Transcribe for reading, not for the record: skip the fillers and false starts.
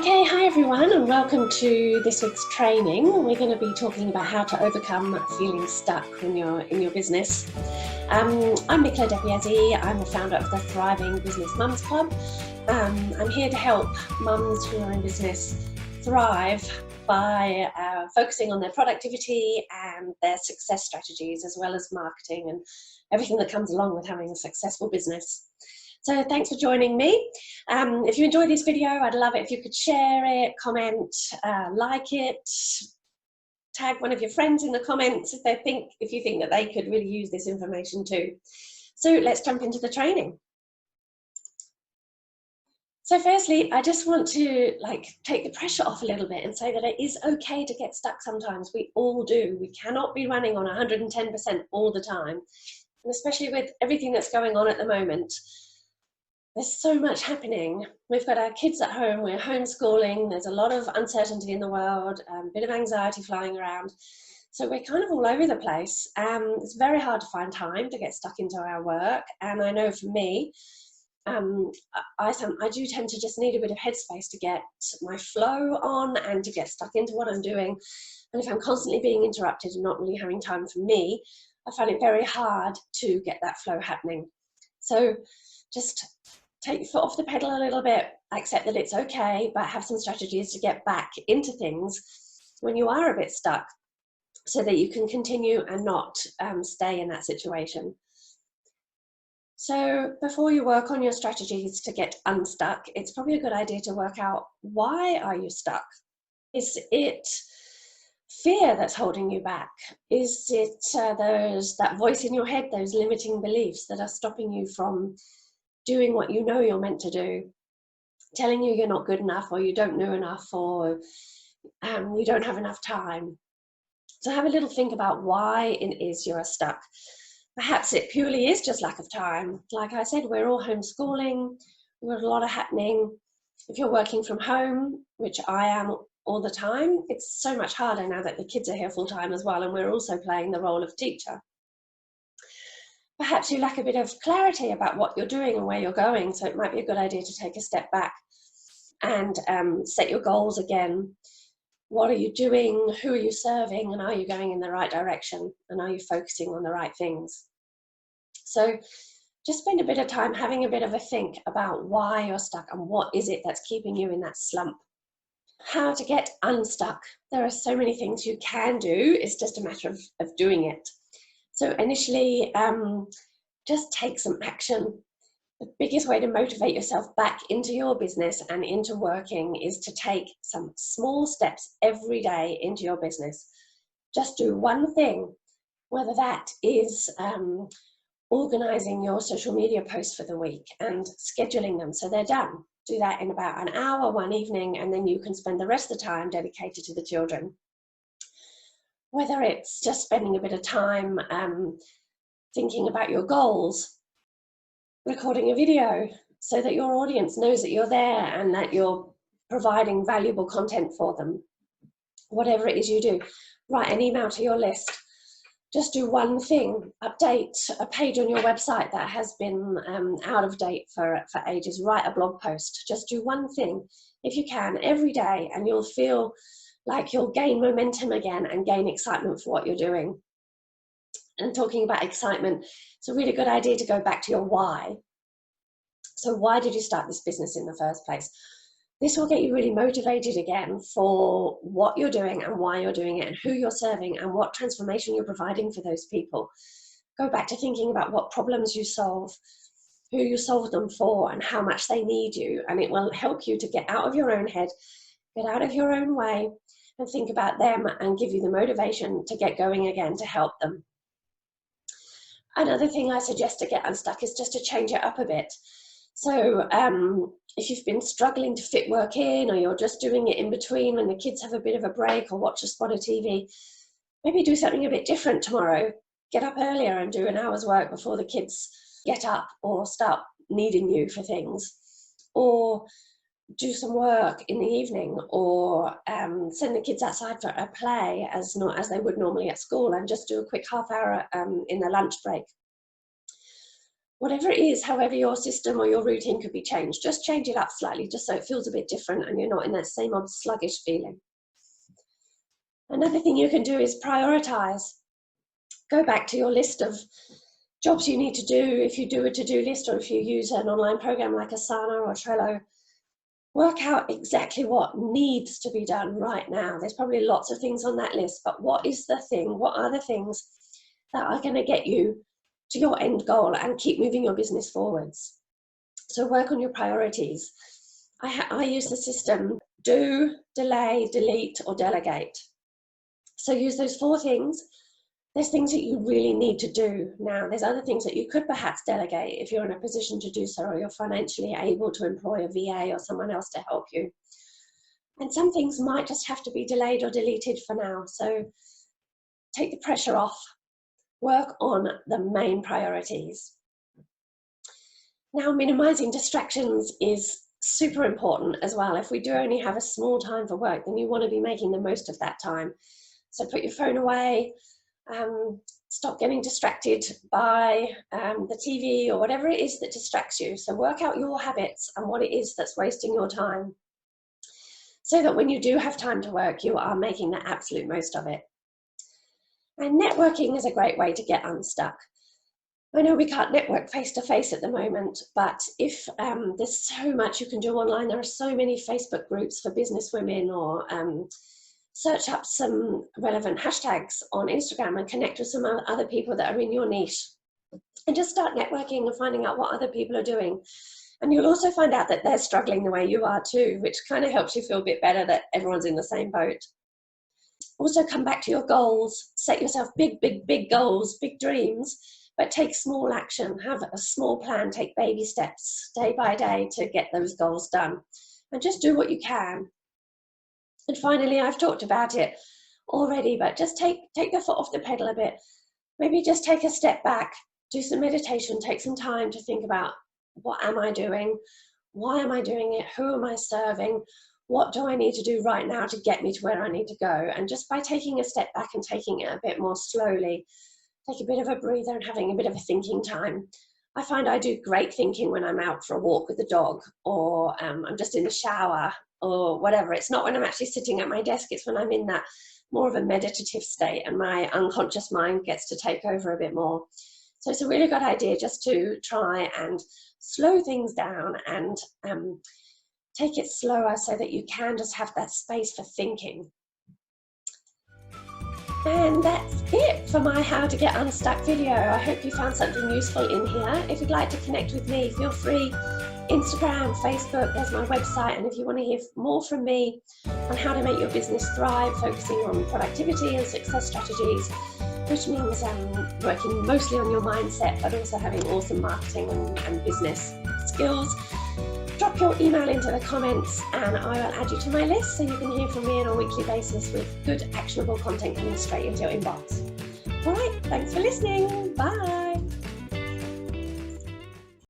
Okay, hi everyone, and welcome to this week's training. We're going to be talking about how to overcome feeling stuck when you're in your business. I'm Nicola Depiazzi. I'm the founder of the Thriving Business Mums Club. I'm here to help mums who are in business thrive by focusing on their productivity and their success strategies, as well as marketing and everything that comes along with having a successful business. So thanks for joining me. If you enjoyed this video, I'd love it if you could share it, comment, like it, tag one of your friends in the comments if you think that they could really use this information too. So let's jump into the training. So firstly, I just want to take the pressure off a little bit and say that it is okay to get stuck sometimes. We all do. We cannot be running on 110% all the time. And especially with everything that's going on at the moment. There's so much happening. We've got our kids at home, we're homeschooling, there's a lot of uncertainty in the world, a bit of anxiety flying around. So we're kind of all over the place. It's very hard to find time to get stuck into our work. And I know for me, I do tend to just need a bit of headspace to get my flow on and to get stuck into what I'm doing. And if I'm constantly being interrupted and not really having time for me, I find it very hard to get that flow happening. So just take your foot off the pedal a little bit, accept that it's okay, but have some strategies to get back into things when you are a bit stuck so that you can continue and not stay in that situation. So before you work on your strategies to get unstuck, it's probably a good idea to work out, why are you stuck? Is it fear that's holding you back? Is it that voice in your head, those limiting beliefs that are stopping you from doing what you know you're meant to do, telling you you're not good enough, or you don't know enough, or you don't have enough time? So have a little think about why it is you're stuck. Perhaps it purely is just lack of time. Like I said, we're all homeschooling, we've got a lot of happening. If you're working from home, which I am all the time, it's so much harder now that the kids are here full time as well, and we're also playing the role of teacher. Perhaps you lack a bit of clarity about what you're doing and where you're going, so it might be a good idea to take a step back and set your goals again. What are you doing? Who are you serving? And are you going in the right direction? And are you focusing on the right things? So just spend a bit of time having a bit of a think about why you're stuck and what is it that's keeping you in that slump. How to get unstuck. There are so many things you can do. It's just a matter of doing it. So initially, just take some action. The biggest way to motivate yourself back into your business and into working is to take some small steps every day into your business. Just do one thing, whether that is organizing your social media posts for the week and scheduling them so they're done. Do that in about an hour one evening, and then you can spend the rest of the time dedicated to the children. Whether it's just spending a bit of time thinking about your goals, recording a video so that your audience knows that you're there and that you're providing valuable content for them. Whatever it is you do, write an email to your list. Just do one thing. Update a page on your website that has been out of date for ages. Write a blog post. Just do one thing if you can every day, and you'll feel like you'll gain momentum again and gain excitement for what you're doing. And talking about excitement, it's a really good idea to go back to your why. So why did you start this business in the first place? This will get you really motivated again for what you're doing and why you're doing it and who you're serving and what transformation you're providing for those people. Go back to thinking about what problems you solve, who you solve them for, and how much they need you. And it will help you to get out of your own head, get out of your own way, and think about them and give you the motivation to get going again to help them. Another thing I suggest to get unstuck is just to change it up a bit. So if you've been struggling to fit work in, or you're just doing it in between when the kids have a bit of a break, or watch a spot of TV, maybe do something a bit different tomorrow. Get up earlier and do an hour's work before the kids get up or start needing you for things. Or do some work in the evening, or send the kids outside for a play as they would normally at school, and just do a quick half hour in the lunch break. whatever it is, however your system or your routine could be changed, just change it up slightly, just so it feels a bit different and you're not in that same old sluggish feeling. Another thing you can do is prioritize. Go back to your list of jobs you need to do. If you do a to-do list, or if you use an online program like Asana or Trello, work out exactly what needs to be done right now. There's probably lots of things on that list, but what is the thing? What are the things that are going to get you to your end goal and keep moving your business forwards? So work on your priorities. I use the system do, delay, delete, or delegate. So use those 4 things. There's things that you really need to do now. There's other things that you could perhaps delegate if you're in a position to do so, or you're financially able to employ a VA or someone else to help you. And some things might just have to be delayed or deleted for now. So take the pressure off. Work on the main priorities. Now, minimizing distractions is super important as well. If we do only have a small time for work, then you want to be making the most of that time. So put your phone away. Stop getting distracted by the TV or whatever it is that distracts you. So work out your habits and what it is that's wasting your time, so that when you do have time to work, you are making the absolute most of it. And networking is a great way to get unstuck. I know we can't network face-to-face at the moment, but if there's so much you can do online. There are so many Facebook groups for business women, or search up some relevant hashtags on Instagram and connect with some other people that are in your niche, and just start networking and finding out what other people are doing. And you'll also find out that they're struggling the way you are too, which kind of helps you feel a bit better that everyone's in the same boat. Also, come back to your goals. Set yourself big goals, big dreams, but take small action. Have a small plan, take baby steps day by day to get those goals done, and just do what you can. And finally, I've talked about it already, but just take the foot off the pedal a bit. Maybe just take a step back, do some meditation, take some time to think about, what am I doing? Why am I doing it? Who am I serving? What do I need to do right now to get me to where I need to go? And just by taking a step back and taking it a bit more slowly, take a bit of a breather and having a bit of a thinking time. I find I do great thinking when I'm out for a walk with the dog, or I'm just in the shower, or whatever. It's not when I'm actually sitting at my desk, it's when I'm in that more of a meditative state and my unconscious mind gets to take over a bit more. So it's a really good idea just to try and slow things down and take it slower, so that you can just have that space for thinking. And that's it for my How to Get Unstuck video. I hope you found something useful in here. If you'd like to connect with me, feel free. Instagram, Facebook, there's my website. And if you want to hear more from me on how to make your business thrive, focusing on productivity and success strategies, which means working mostly on your mindset, but also having awesome marketing and business skills, drop your email into the comments and I will add you to my list, so you can hear from me on a weekly basis with good actionable content coming straight into your inbox. All right, thanks for listening. Bye.